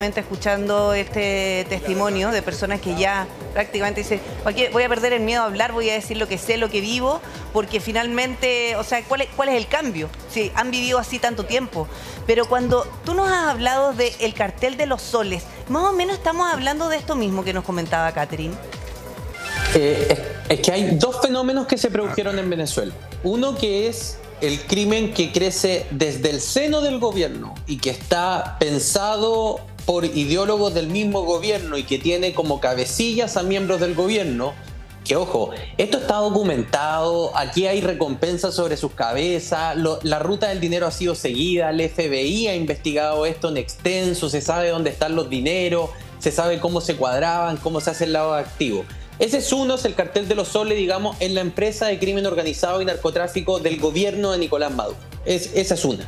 Escuchando este testimonio de personas que ya prácticamente dicen, "Oye, voy a perder el miedo a hablar, voy a decir lo que sé, lo que vivo, porque finalmente, o sea, ¿cuál es el cambio? Sí, han vivido así tanto tiempo. Pero cuando tú nos has hablado del cartel de los soles, más o menos estamos hablando de esto mismo que nos comentaba Catherine. Es que hay dos fenómenos que se produjeron en Venezuela. Uno que es el crimen que crece desde el seno del gobierno y que está pensado por ideólogos del mismo gobierno y que tiene como cabecillas a miembros del gobierno, que ojo, esto está documentado, aquí hay recompensas sobre sus cabezas, la ruta del dinero ha sido seguida, el FBI ha investigado esto en extenso, se sabe dónde están los dineros, se sabe cómo se cuadraban, cómo se hace el lavado de activos. Ese es uno, es el cartel de los soles, digamos, en la empresa de crimen organizado y narcotráfico del gobierno de Nicolás Maduro. Esa es una.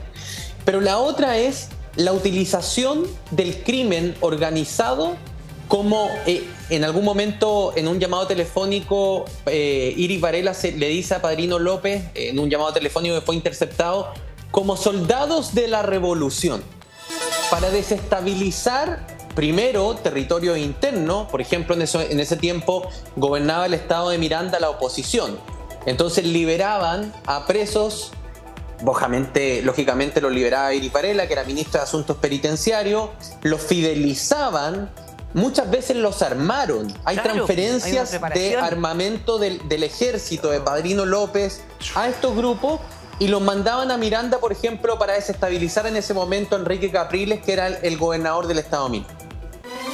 Pero la otra es la utilización del crimen organizado como en algún momento en un llamado telefónico Iris Varela le dice a Padrino López, en un llamado telefónico que fue interceptado, como soldados de la revolución, para desestabilizar primero territorio interno. Por ejemplo, en ese tiempo gobernaba el estado de Miranda la oposición. Entonces liberaban a presos, lógicamente los liberaba Iris Varela, que era ministra de Asuntos Penitenciarios, los fidelizaban, muchas veces los armaron. Hay transferencias de armamento del ejército, de Padrino López, a estos grupos, y los mandaban a Miranda, por ejemplo, para desestabilizar en ese momento a Enrique Capriles, que era el gobernador del estado Miranda.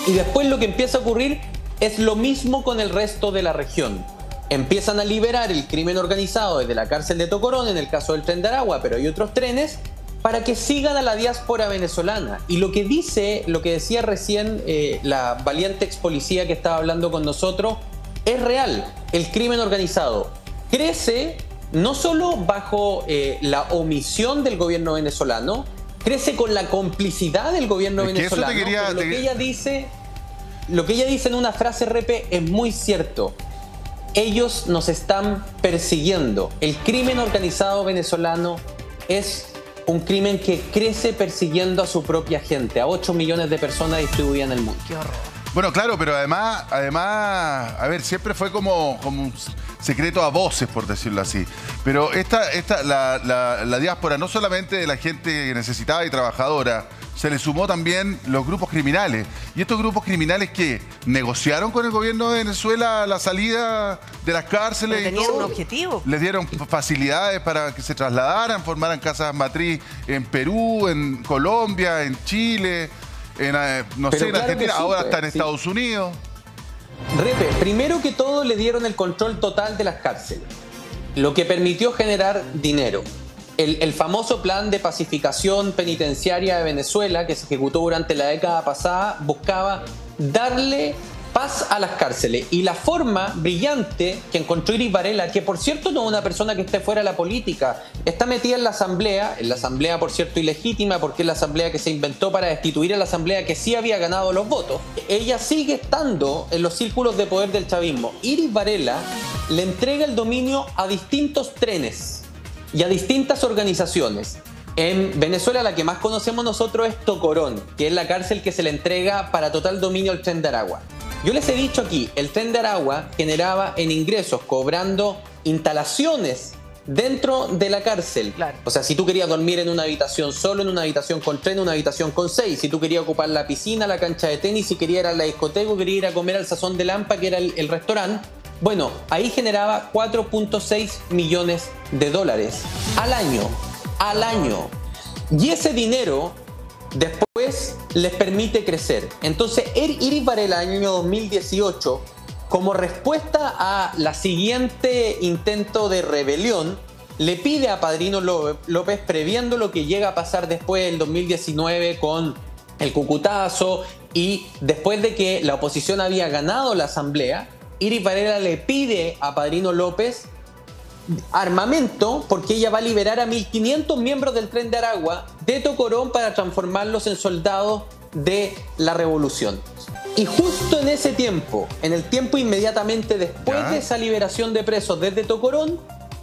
Y después lo que empieza a ocurrir es lo mismo con el resto de la región. Empiezan a liberar el crimen organizado desde la cárcel de Tocorón, en el caso del tren de Aragua, pero hay otros trenes, para que sigan a la diáspora venezolana. Y lo que decía recién la valiente ex policía que estaba hablando con nosotros, es real. El crimen organizado crece no solo bajo la omisión del gobierno venezolano, crece con la complicidad del gobierno venezolano. Pero lo que ella dice en una frase, Repe, es muy cierto. Ellos nos están persiguiendo. El crimen organizado venezolano es un crimen que crece persiguiendo a su propia gente, a 8 millones de personas distribuidas en el mundo. ¡Qué horror! Bueno, claro, pero además, a ver, siempre fue como un secreto a voces, por decirlo así. Pero la diáspora, no solamente de la gente necesitada y trabajadora, se le sumó también los grupos criminales. Y estos grupos criminales que negociaron con el gobierno de Venezuela la salida de las cárceles. Pero tenían un objetivo. Les dieron facilidades para que se trasladaran, formaran casas matriz en Perú, en Colombia, en Chile, en Argentina, ahora está en Estados Unidos. Repe, primero que todo le dieron el control total de las cárceles, lo que permitió generar dinero. El famoso plan de pacificación penitenciaria de Venezuela, que se ejecutó durante la década pasada, buscaba darle paz a las cárceles. Y la forma brillante que encontró Iris Varela, que por cierto no es una persona que esté fuera de la política, está metida en la asamblea por cierto ilegítima, porque es la asamblea que se inventó para destituir a la asamblea que sí había ganado los votos. Ella sigue estando en los círculos de poder del chavismo. Iris Varela le entrega el dominio a distintos trenes y a distintas organizaciones. En Venezuela la que más conocemos nosotros es Tocorón, que es la cárcel que se le entrega para total dominio al tren de Aragua. Yo les he dicho aquí, el tren de Aragua generaba en ingresos cobrando instalaciones dentro de la cárcel. Claro. O sea, si tú querías dormir en una habitación solo, en una habitación con tren, una habitación con 6, si tú querías ocupar la piscina, la cancha de tenis, si querías ir a la discoteca, quería ir a comer al Sazón de Lampa, que era el restaurante, bueno, ahí generaba 4.6 millones de dólares al año. Y ese dinero después les permite crecer. Entonces, Iris Varela, año 2018, como respuesta a la siguiente intento de rebelión, le pide a Padrino López, previendo lo que llega a pasar después del 2019 con el Cucutazo y después de que la oposición había ganado la asamblea, Iris Varela le pide a Padrino López armamento porque ella va a liberar a 1.500 miembros del tren de Aragua de Tocorón para transformarlos en soldados de la revolución. Y justo en ese tiempo, en el tiempo inmediatamente después de esa liberación de presos desde Tocorón,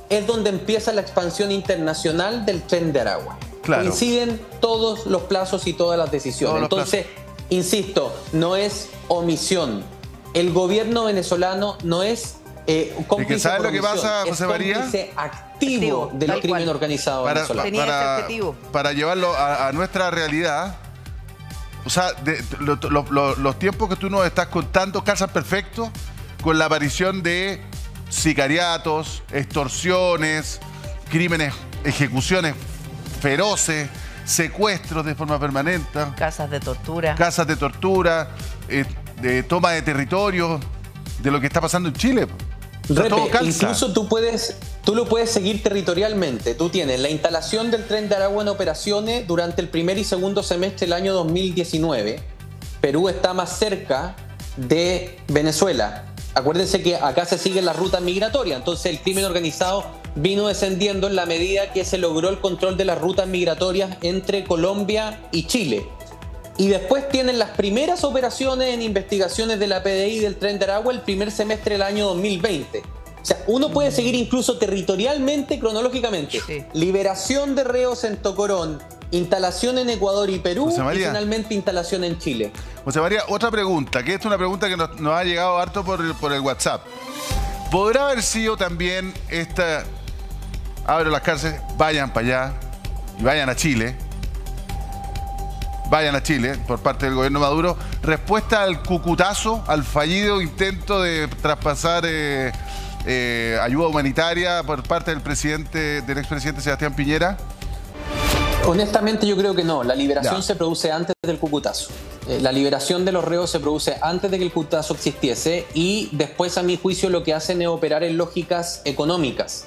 es donde empieza la expansión internacional del tren de Aragua. Claro. Coinciden todos los plazos y todas las decisiones. Entonces, Insisto, no es omisión. El gobierno venezolano no es cómplice. ¿Sabes lo que pasa, José María? Es cómplice activo del crimen organizado venezolano. Para llevarlo a nuestra realidad, o sea, los tiempos que tú nos estás contando calzan perfecto con la aparición de sicariatos, extorsiones, crímenes, ejecuciones feroces, secuestros de forma permanente. Casas de tortura. Casas de tortura, de toma de territorio, de lo que está pasando en Chile. O sea, todo calza. Incluso tú lo puedes seguir territorialmente. Tú tienes la instalación del Tren de Aragua en operaciones durante el primer y segundo semestre del año 2019. Perú está más cerca de Venezuela. Acuérdense que acá se siguen las rutas migratorias, entonces el crimen organizado vino descendiendo en la medida que se logró el control de las rutas migratorias entre Colombia y Chile. Y después tienen las primeras operaciones en investigaciones de la PDI del Tren de Aragua el primer semestre del año 2020. O sea, uno puede seguir incluso territorialmente, cronológicamente. Sí. Liberación de reos en Tocorón, instalación en Ecuador y Perú y finalmente instalación en Chile. José María, otra pregunta, que esta es una pregunta que nos ha llegado harto por el WhatsApp. ¿Podrá haber sido también esta, abro las cárceles, vayan para allá y vayan a Chile por parte del gobierno Maduro, respuesta al cucutazo, al fallido intento de traspasar ayuda humanitaria por parte del expresidente Sebastián Piñera? Honestamente yo creo que no. La liberación se produce antes del cucutazo. La liberación de los reos se produce antes de que el cucutazo existiese y después, a mi juicio, lo que hacen es operar en lógicas económicas.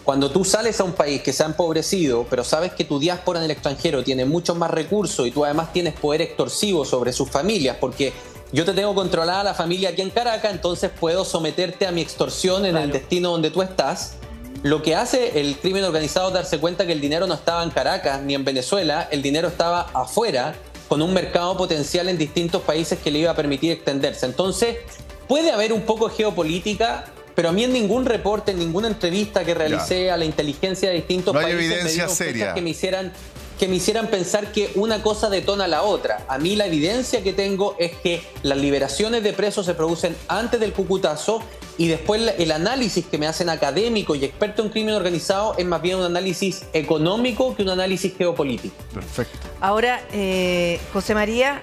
Cuando tú sales a un país que se ha empobrecido, pero sabes que tu diáspora en el extranjero tiene muchos más recursos y tú además tienes poder extorsivo sobre sus familias, porque yo te tengo controlada la familia aquí en Caracas, entonces puedo someterte a mi extorsión en el destino donde tú estás. Lo que hace el crimen organizado es darse cuenta que el dinero no estaba en Caracas ni en Venezuela, el dinero estaba afuera, con un mercado potencial en distintos países que le iba a permitir extenderse. Entonces, puede haber un poco de geopolítica, pero a mí en ningún reporte, en ninguna entrevista que realicé a la inteligencia de distintos países evidencia me dieron seria que me hicieran pensar que una cosa detona la otra. A mí la evidencia que tengo es que las liberaciones de presos se producen antes del cucutazo y después el análisis que me hacen académico y experto en crimen organizado es más bien un análisis económico que un análisis geopolítico. Perfecto. Ahora, José María,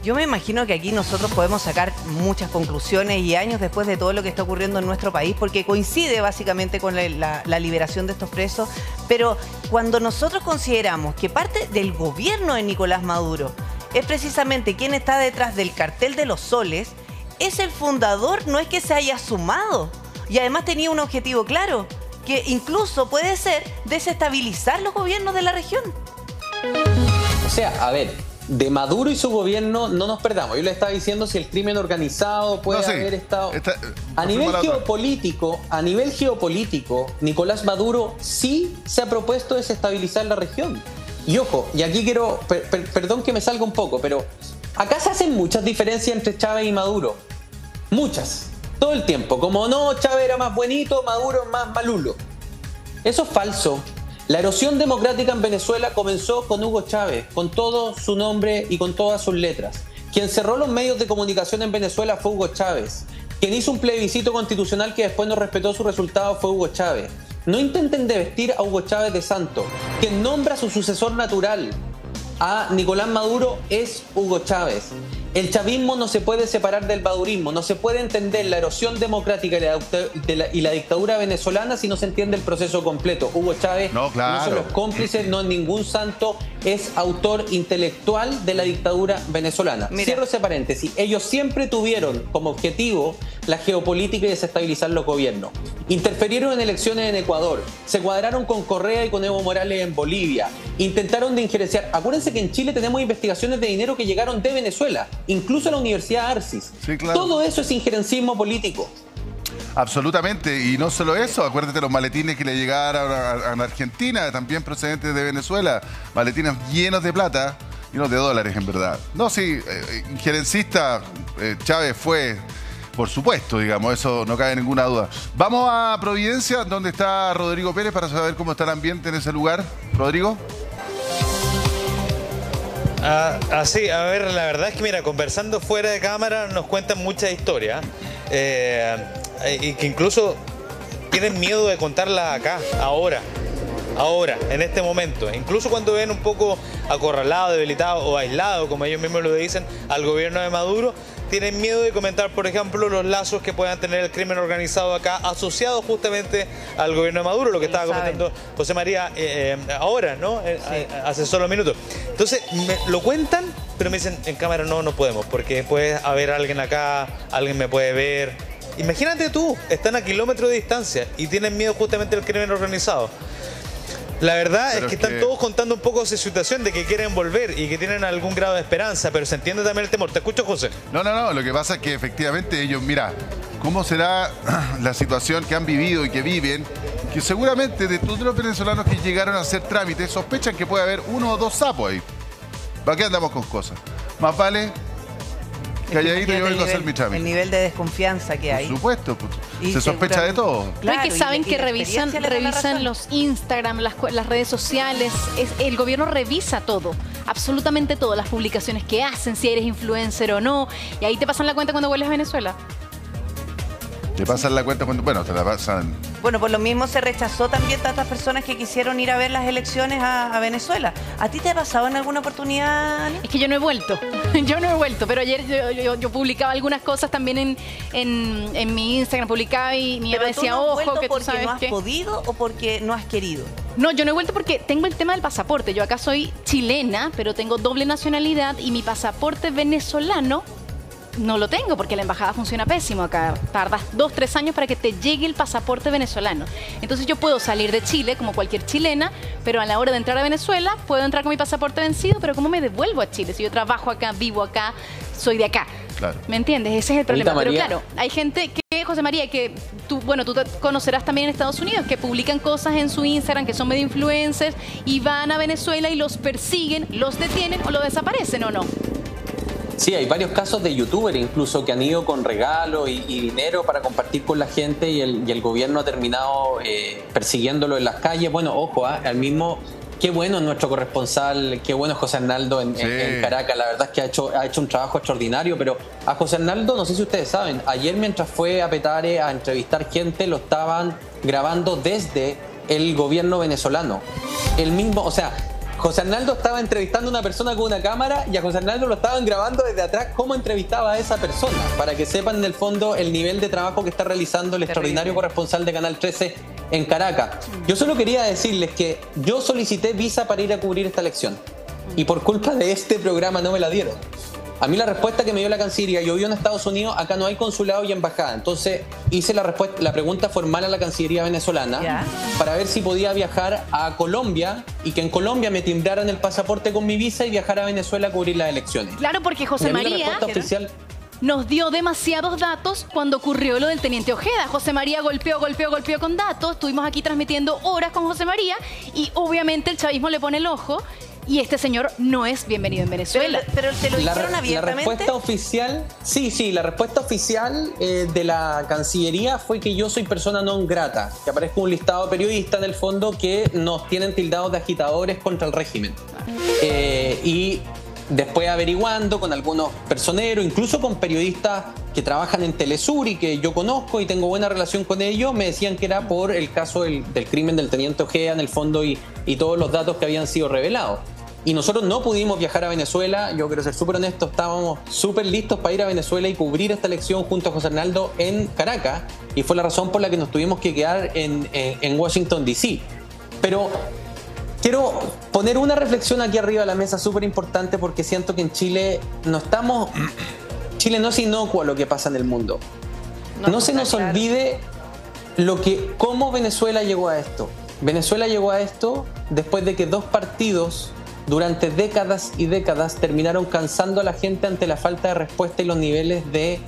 yo me imagino que aquí nosotros podemos sacar muchas conclusiones y años después de todo lo que está ocurriendo en nuestro país, porque coincide básicamente con la liberación de estos presos, pero cuando nosotros consideramos que parte del gobierno de Nicolás Maduro es precisamente quien está detrás del cartel de los soles, es el fundador, no es que se haya sumado, y además tenía un objetivo claro, que incluso puede ser desestabilizar los gobiernos de la región. O sea, a ver, de Maduro y su gobierno no nos perdamos. Yo le estaba diciendo si el crimen organizado puede haber estado... A nivel geopolítico, Nicolás Maduro sí se ha propuesto desestabilizar la región. Y ojo, y aquí quiero, perdón que me salga un poco, pero acá se hacen muchas diferencias entre Chávez y Maduro. Muchas. Todo el tiempo. Como no, Chávez era más buenito, Maduro más malulo. Eso es falso. La erosión democrática en Venezuela comenzó con Hugo Chávez, con todo su nombre y con todas sus letras. Quien cerró los medios de comunicación en Venezuela fue Hugo Chávez. Quien hizo un plebiscito constitucional que después no respetó su resultado fue Hugo Chávez. No intenten desvestir a Hugo Chávez de santo. Quien nombra a su sucesor natural, a Nicolás Maduro, es Hugo Chávez. El chavismo no se puede separar del madurismo, no se puede entender la erosión democrática y la dictadura venezolana si no se entiende el proceso completo. Hugo Chávez no son los cómplices, no es ningún santo, es autor intelectual de la dictadura venezolana. Cierro ese paréntesis. Ellos siempre tuvieron como objetivo la geopolítica y desestabilizar los gobiernos. Interferieron en elecciones en Ecuador, se cuadraron con Correa y con Evo Morales en Bolivia, intentaron de injerenciar. Acuérdense que en Chile tenemos investigaciones de dinero que llegaron de Venezuela, incluso a la Universidad Arcis. Sí, claro. Todo eso es injerencismo político. Absolutamente, y no solo eso, acuérdate los maletines que le llegaron a Argentina, también procedentes de Venezuela, maletines llenos de plata, llenos de dólares en verdad. No, sí, injerencista Chávez fue, por supuesto, digamos, eso no cabe ninguna duda. Vamos a Providencia, donde está Rodrigo Pérez, para saber cómo está el ambiente en ese lugar. Rodrigo. Así, a ver, la verdad es que mira, conversando fuera de cámara nos cuentan muchas historias y que incluso tienen miedo de contarla acá, ahora, en este momento. Incluso cuando ven un poco acorralado, debilitado o aislado, como ellos mismos lo dicen, al gobierno de Maduro, tienen miedo de comentar, por ejemplo, los lazos que puedan tener el crimen organizado acá, asociado justamente al gobierno de Maduro, lo que estaba comentando José María ahora, ¿no? Hace solo minutos. Entonces, lo cuentan, pero me dicen, en cámara no podemos, porque puede haber alguien acá, alguien me puede ver. Imagínate tú, están a kilómetros de distancia y tienen miedo justamente del crimen organizado. La verdad es que están todos contando un poco su situación de que quieren volver y que tienen algún grado de esperanza, pero se entiende también el temor. ¿Te escucho, José? No, lo que pasa es que efectivamente ellos, mira, ¿cómo será la situación que han vivido y que viven? Que seguramente de todos los venezolanos que llegaron a hacer trámites sospechan que puede haber 1 o 2 sapos ahí. ¿Para qué andamos con cosas? Más vale calladito, yo vengo a hacer mi trámite. El nivel de desconfianza que hay. Por supuesto, pues, se sospecha de todo. Claro, que saben que revisan los Instagram, las redes sociales. El gobierno revisa todo, absolutamente todo, las publicaciones que hacen, si eres influencer o no. Y ahí te pasan la cuenta cuando vuelves a Venezuela. Te pasan la cuenta cuando... Bueno, te la pasan... Bueno, por lo mismo se rechazó también tantas personas que quisieron ir a ver las elecciones a Venezuela. ¿A ti te ha pasado en alguna oportunidad, Ale? Es que yo no he vuelto. Yo no he vuelto, pero ayer yo publicaba algunas cosas también en mi Instagram, publicaba y mi mamá decía, ojo, que tú sabes ¿Porque no has podido o porque no has querido? No, yo no he vuelto porque tengo el tema del pasaporte. Yo acá soy chilena, pero tengo doble nacionalidad y mi pasaporte venezolano no lo tengo porque la embajada funciona pésimo acá. Tardas 2-3 años para que te llegue el pasaporte venezolano. Entonces yo puedo salir de Chile como cualquier chilena, pero a la hora de entrar a Venezuela puedo entrar con mi pasaporte vencido, pero ¿cómo me devuelvo a Chile? Si yo trabajo acá, vivo acá, soy de acá. Claro. ¿Me entiendes? Ese es el problema. Pero claro, hay gente que, José María, que tú te conocerás también en Estados Unidos, que publican cosas en su Instagram, que son medio influencers, y van a Venezuela y los persiguen, los detienen o los desaparecen, ¿o no? Sí, hay varios casos de youtubers incluso que han ido con regalo y dinero para compartir con la gente y el gobierno ha terminado persiguiéndolo en las calles. Bueno, ojo, al mismo... Qué bueno nuestro corresponsal, qué bueno José Arnaldo en Caracas. La verdad es que ha hecho un trabajo extraordinario, pero a José Arnaldo, no sé si ustedes saben, ayer mientras fue a Petare a entrevistar gente, lo estaban grabando desde el gobierno venezolano. El mismo, o sea... José Arnaldo estaba entrevistando a una persona con una cámara y a José Arnaldo lo estaban grabando desde atrás cómo entrevistaba a esa persona, para que sepan en el fondo el nivel de trabajo que está realizando el extraordinario corresponsal de Canal 13 en Caracas. Yo solo quería decirles que yo solicité visa para ir a cubrir esta elección y por culpa de este programa no me la dieron. A mí la respuesta que me dio la Cancillería, yo vivo en Estados Unidos, acá no hay consulado y embajada. Entonces hice la pregunta formal a la Cancillería venezolana para ver si podía viajar a Colombia y que en Colombia me timbraran el pasaporte con mi visa y viajar a Venezuela a cubrir las elecciones. Claro, porque José María nos dio demasiados datos cuando ocurrió lo del teniente Ojeda. José María golpeó con datos. Estuvimos aquí transmitiendo horas con José María y obviamente el chavismo le pone el ojo. Y este señor no es bienvenido en Venezuela. Pero te lo dijeron abiertamente. La respuesta oficial, sí, la respuesta oficial de la Cancillería fue que yo soy persona non grata, que aparezca un listado de periodistas en el fondo que nos tienen tildados de agitadores contra el régimen. Y después averiguando con algunos personeros, incluso con periodistas que trabajan en Telesur y que yo conozco y tengo buena relación con ellos, me decían que era por el caso del crimen del teniente Ojeda en el fondo y todos los datos que habían sido revelados. Y nosotros no pudimos viajar a Venezuela, yo quiero ser súper honesto, estábamos súper listos para ir a Venezuela y cubrir esta elección junto a José Arnaldo en Caracas, y fue la razón por la que nos tuvimos que quedar en Washington, D.C. Pero quiero poner una reflexión aquí arriba de la mesa súper importante porque siento que en Chile Chile no es inocuo a lo que pasa en el mundo. No se nos olvide cómo Venezuela llegó a esto. Venezuela llegó a esto después de que dos partidos durante décadas y décadas terminaron cansando a la gente ante la falta de respuesta y los niveles de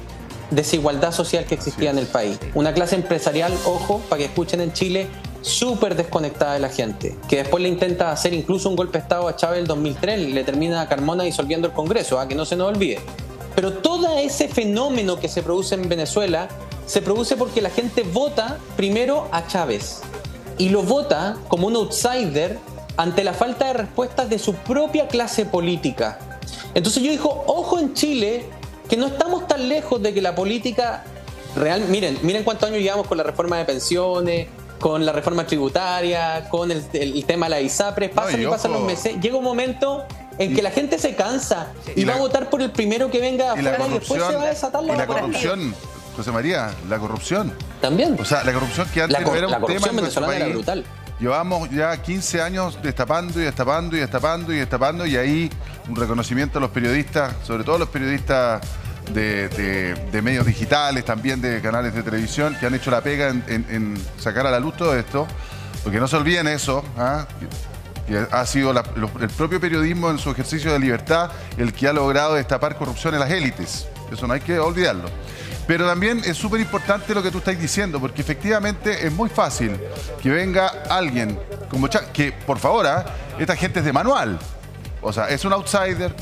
desigualdad social que existía en el país. Una clase empresarial, ojo, para que escuchen, en Chile, súper desconectada de la gente, que después le intenta hacer incluso un golpe de Estado a Chávez en el 2003 y le termina a Carmona disolviendo el Congreso, que no se nos olvide. Pero todo ese fenómeno que se produce en Venezuela se produce porque la gente vota primero a Chávez y lo vota como un outsider ante la falta de respuestas de su propia clase política. Entonces yo digo, ojo en Chile, que no estamos tan lejos de que la política real... Miren cuántos años llevamos con la reforma de pensiones, con la reforma tributaria, con el tema de la ISAPRES, pasan los meses. Llega un momento en que la gente se cansa y va a votar por el primero que venga afuera y después se va a desatar la corrupción. José María, la corrupción. También. O sea, la corrupción que antes no era un tema en nuestro país. Era brutal. Llevamos ya 15 años destapando y ahí un reconocimiento a los periodistas, sobre todo los periodistas de medios digitales, también de canales de televisión, que han hecho la pega en sacar a la luz todo esto, porque no se olviden eso, que ha sido el propio periodismo en su ejercicio de libertad el que ha logrado destapar corrupción en las élites. Eso no hay que olvidarlo. Pero también es súper importante lo que tú estás diciendo, porque efectivamente es muy fácil que venga alguien como que, por favor, esta gente es de manual. O sea, es un outsider,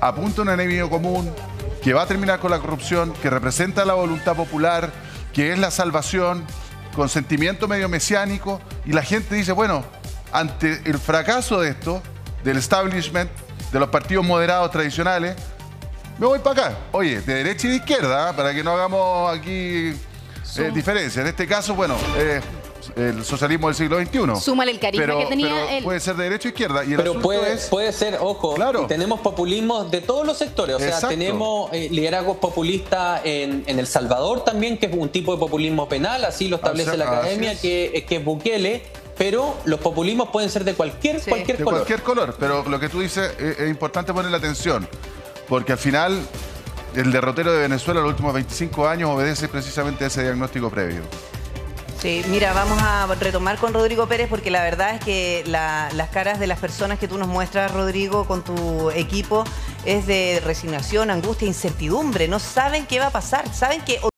apunta a un enemigo común, que va a terminar con la corrupción, que representa la voluntad popular, que es la salvación, con sentimiento medio mesiánico, y la gente dice, bueno, ante el fracaso de esto, del establishment, de los partidos moderados tradicionales, me voy para acá. Oye, de derecha y de izquierda, para que no hagamos aquí diferencia. En este caso, bueno, el socialismo del siglo XXI. Súmale el carisma que tenía él. Puede ser de derecha o izquierda. Y pero puede ser, ojo, claro. Tenemos populismo de todos los sectores. O sea, exacto. Tenemos liderazgos populistas en El Salvador también, que es un tipo de populismo penal, así lo establece la academia, que es Bukele. Pero los populismos pueden ser de cualquier color. De cualquier color, pero lo que tú dices es importante ponerle atención. Porque al final, el derrotero de Venezuela en los últimos 25 años obedece precisamente a ese diagnóstico previo. Sí, mira, vamos a retomar con Rodrigo Pérez porque la verdad es que las caras de las personas que tú nos muestras, Rodrigo, con tu equipo, es de resignación, angustia, incertidumbre. No saben qué va a pasar, saben que